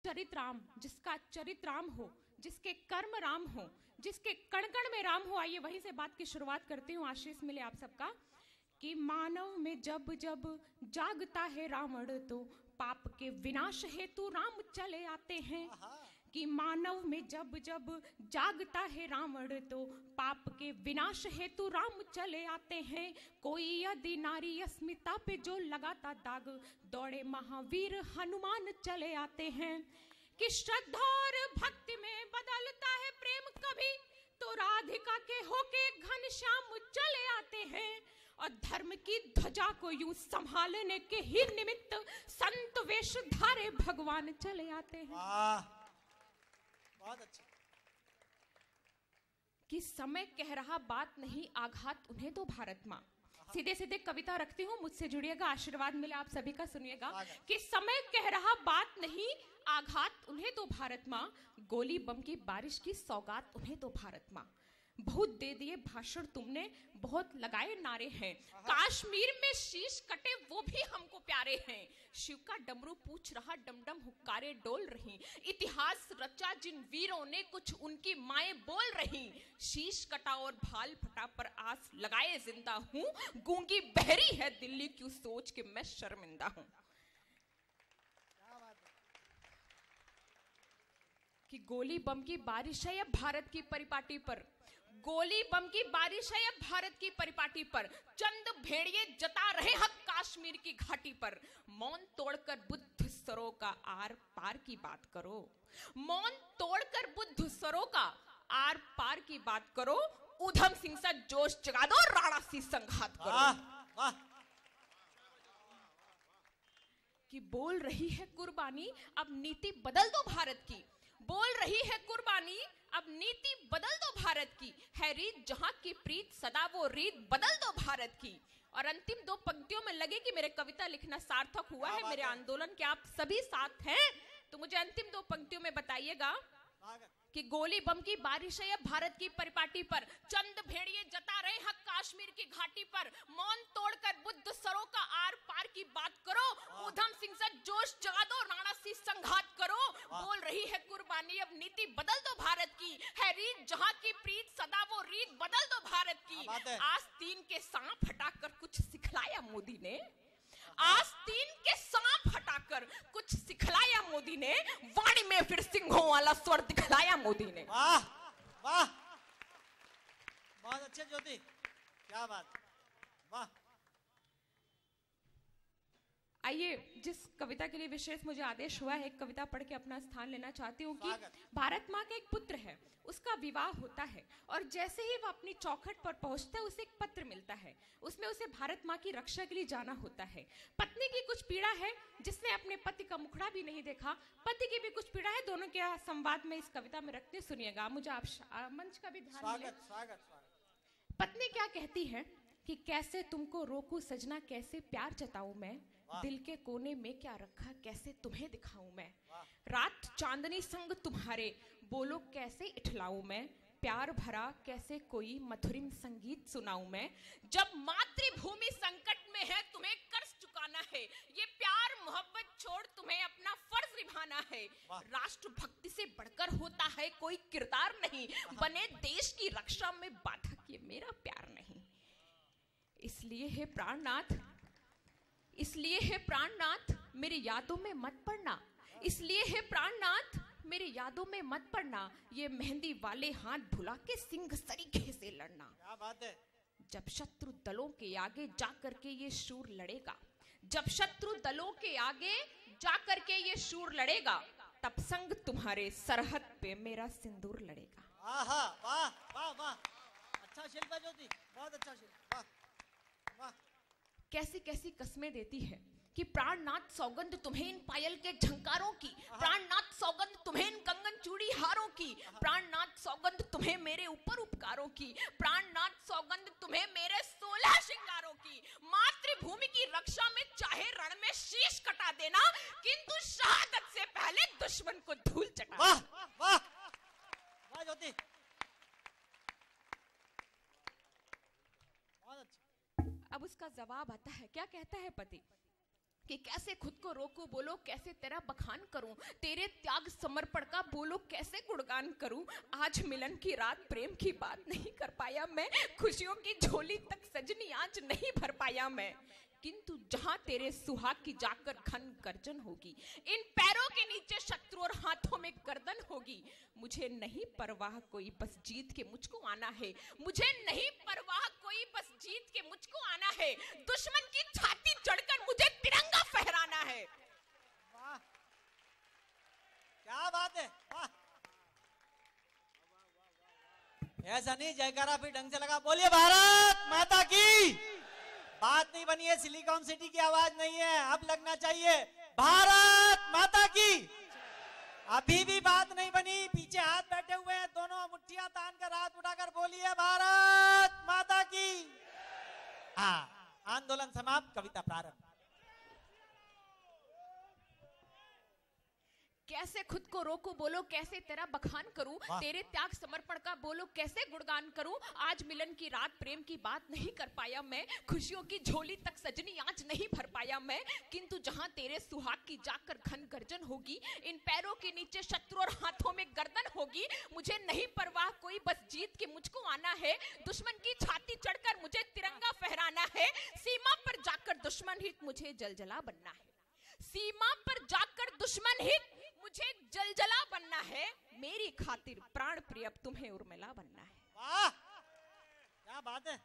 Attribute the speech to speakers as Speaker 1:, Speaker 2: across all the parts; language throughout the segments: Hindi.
Speaker 1: चरित राम, जिसका चरित राम हो, जिसके कर्म राम हो, जिसके कण कण में राम हो। आइए वहीं से बात की शुरुआत करती हूँ। आशीष मिले आप सबका। कि मानव में जब जब जागता है रावण, तो पाप के विनाश हेतु राम चले आते हैं। कि मानव में जब जब जागता है रावण, तो पाप के विनाश हेतु राम चले आते हैं। कोई यदि नारी अस्मिता पे जो लगाता दाग, दौड़े महावीर हनुमान चले आते हैं। कि श्रद्धा और भक्ति में बदलता है प्रेम कभी, तो राधिका के होके घनश्याम चले आते हैं। और धर्म की ध्वजा को यूं संभालने के ही निमित्त संत वेश धारे भगवान चले आते हैं।
Speaker 2: बहुत अच्छा।
Speaker 1: कि समय कह रहा बात नहीं, आघात उन्हें दो भारत माँ। सीधे सीधे कविता रखती हूँ, मुझसे जुड़िएगा, आशीर्वाद मिले आप सभी का। सुनिएगा कि समय कह रहा बात नहीं, आघात उन्हें दो भारत माँ। गोली बम की बारिश की सौगात उन्हें दो भारत माँ। बहुत दे दिए भाषण तुमने, बहुत लगाए नारे हैं। कश्मीर में शीश कटे वो भी हमको प्यारे हैं। शिव का डमरू पूछ रहा, डमडम हुक्कारे डोल रही। इतिहास रचा जिन वीरों ने, कुछ उनकी माएं बोल रही। शीश कटा और भाल फटा पर आस लगाए जिंदा हूँ। गूंगी बहरी है दिल्ली क्यों सोच के मैं शर्मिंदा हूँ। कि गोली बम की बारिश है या भारत की परिपाटी पर, गोली बम की बारिश है या भारत की परिपाटी पर। चंद भेड़िए जता रहे हक कश्मीर की घाटी पर। मौन तोड़कर बुद्ध सरों का आर पार की बात करो। मौन तोड़कर बुद्ध सरों का आर पार की बात करो। उधम सिंह सा जोश जगा दो, राणा सी संघात करो। कि बोल रही है कुर्बानी, अब नीति बदल दो भारत की। बोल रही है कुर्बानी, अब नीति बदल दो भारत की। है रीत जहां की प्रीत, सदा वो रीत बदल दो भारत की। और अंतिम दो पंक्तियों में लगे कि मेरे कविता लिखना सार्थक हुआ है, मेरे आंदोलन के आप सभी साथ हैं, तो मुझे अंतिम दो पंक्तियों में बताइएगा कि गोली बम की बारिश है या भारत की परिपाटी पर। चंद भेड़िए जता रहे हक कश्मीर की घाटी पर। मौन तोड़कर बुद्ध सरों का आर पार की बात करो। उधम सिंह से जोश जगा दो, राणा सी संघात करो। बोल रही है कुर्बानी, अब नीति बदल दो भारत की। है रीत जहां की प्रीत, सदा वो रीत बदल दो भारत की। आस्तीन के सांप हटाकर कुछ सिखलाया मोदी ने। आस्तीन के सांप हटाकर कुछ सिखलाया मोदी ने। वाणी में फिर सिंहों वाला स्वर दिखलाया मोदी ने।
Speaker 2: वाह वाह, बहुत अच्छे ज्योति, क्या बात, वाह।
Speaker 1: आइए, जिस कविता के लिए विशेष मुझे आदेश हुआ है, एक कविता पढ़ के अपना स्थान लेना चाहती हूँ। कि भारत माँ का एक पुत्र है, उसका विवाह होता है, और जैसे ही वह अपनी चौखट पर पहुंचता है, उसे एक पत्र मिलता है। उसमें उसे भारत माँ की रक्षा के लिए जाना होता है। पत्नी की कुछ पीड़ा है, जिसने अपने पति का मुखड़ा भी नहीं देखा। पति की भी कुछ पीड़ा है, दोनों के संवाद में इस कविता में रखते सुनिएगा। मुझे आप मंच का भी ध्यान मिले। पत्नी क्या कहती है कि कैसे तुमको रोकूं सजना, कैसे प्यार जताऊं मैं। दिल के कोने में क्या रखा, कैसे तुम्हें दिखाऊं मैं। रात चांदनी संग तुम्हारे, बोलो कैसे इठलाऊं मैं। प्यार भरा कैसे कोई मधुरिम संगीत सुनाऊं मैं। जब मातृभूमि संकट में है, तुम्हें कर्ज चुकाना है। ये प्यार मोहब्बत छोड़ तुम्हें अपना फर्ज निभाना है। राष्ट्र भक्ति से बढ़कर होता है कोई किरदार नहीं। बने देश की रक्षा में बाधक ये मेरा प्यार नहीं। इसलिए है प्राणनाथ, इसलिए है प्राणनाथ, मेरी यादों में मत पड़ना। इसलिए है प्राणनाथ, मेरी यादों में मत पड़ना। ये मेहंदी वाले हाथ भुला के सिंह सरीखे से लड़ना।
Speaker 2: क्या बात है।
Speaker 1: जब शत्रु दलों के आगे जाकर के ये शूर लड़ेगा, जब शत्रु दलों के आगे जाकर के ये शूर लड़ेगा, तब संग तुम्हारे सरहद पे मेरा सिंदूर लड़ेगा।
Speaker 2: वाह वाह वाह वाह, अच्छा शिल्पा ज्योति, बहुत अच्छा शिल्प, वाह वाह।
Speaker 1: कैसी कैसी कस्में देती है कि प्राणनाथ सौगंध तुम्हें इन पायल के झंकारों की। प्राणनाथ सौगंध तुम्हें इन कंगन चूड़ी हारों की। प्राणनाथ सौगंध तुम्हें मेरे ऊपर उपकारों की। प्राणनाथ सौगंध तुम्हें मेरे 16 श्रृंगारों की। मातृभूमि की रक्षा में चाहे रण में शीश कटा देना, किंतु शहादत से पहले दुश्मन को धूल चटा।
Speaker 2: वाह वाह वाह ज्योति, बहुत अच्छा।
Speaker 1: अब उसका जवाब आता है, क्या कहता है पति कि कैसे खुद को रोकूं, बोलो कैसे तेरा बखान करूं, तेरे त्याग समर्पण का बोलो कैसे गुणगान करूं। आज मिलन की रात प्रेम की बात नहीं कर पाया मैं, खुशियों की झोली तक सजनी आज नहीं भर पाया मैं, किंतु जहां तेरे सुहाग की जाकर घन गर्जन होगी, इन पैरों के नीचे शत्रु और हाथों में गर्दन होगी। मुझे नहीं परवाह कोई, बस जीत के मुझको आना है, मुझे नहीं परवाह कोई, बस जीत के मुझको आना है, दुश्मन की छाती चढ़कर मुझे तिरंगा फहराना है।
Speaker 2: वाह, क्या बात है, वाह। ऐसा नहीं, जयकारा फिर ढंग से लगा, बोलिए भारत माता की। बात नहीं बनी है, सिलिकॉन सिटी की आवाज नहीं है, अब लगना चाहिए भारत माता की। अभी भी बात नहीं बनी, पीछे हाथ बैठे हुए हैं, दोनों मुट्ठियां तान कर हाथ उठाकर बोलिए भारत माता की। हाँ, आंदोलन समाप्त, कविता प्रारंभ।
Speaker 1: कैसे खुद को रोको, बोलो कैसे तेरा बखान करूं, तेरे त्याग समर्पण का बोलो कैसे गुणगान करूं। आज मिलन की रात प्रेम की बात नहीं कर पाया मैं, खुशियों की झोली तक सजनी आज नहीं भर पाया मैं, किंतु जहां तेरे सुहाग की जाकर घन गर्जन होगी, इन पैरों के नीचे शत्रु और हाथों में गर्दन होगी। मुझे नहीं परवाह कोई, बस जीत के मुझको आना है, दुश्मन की छाती चढ़कर मुझे तिरंगा फहराना है। सीमा पर जाकर दुश्मन हित मुझे जलजला बनना है, सीमा पर जाकर दुश्मन हित मुझे जलजला बनना है, मेरी खातिर प्राण प्रिय अब तुम्हें उर्मिला बनना है।
Speaker 2: वाह, क्या बात है,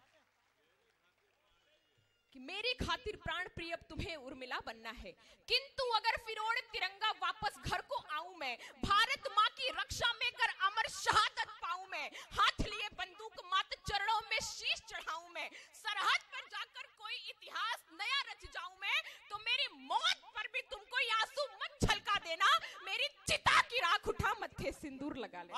Speaker 1: कि मेरी खातिर प्राण प्रिय अब तुम्हें उर्मिला बनना है, किंतु अगर फिरोड़ तिरंगा वापस घर को आऊं मैं, भारत माँ की रक्षा में कर अमर शहादत पाऊं मैं, हाथ लिए बंदूक मात चरणों में शीश चढ़ाऊं मैं, सरहद पर जाकर कोई इतिहास नया रच जाऊं मैं, तो मेरी मौत पर भी तुम कोई आंसू मत छलका देना, मेरी चिता की राख उठा मत्थे सिंदूर लगा ले।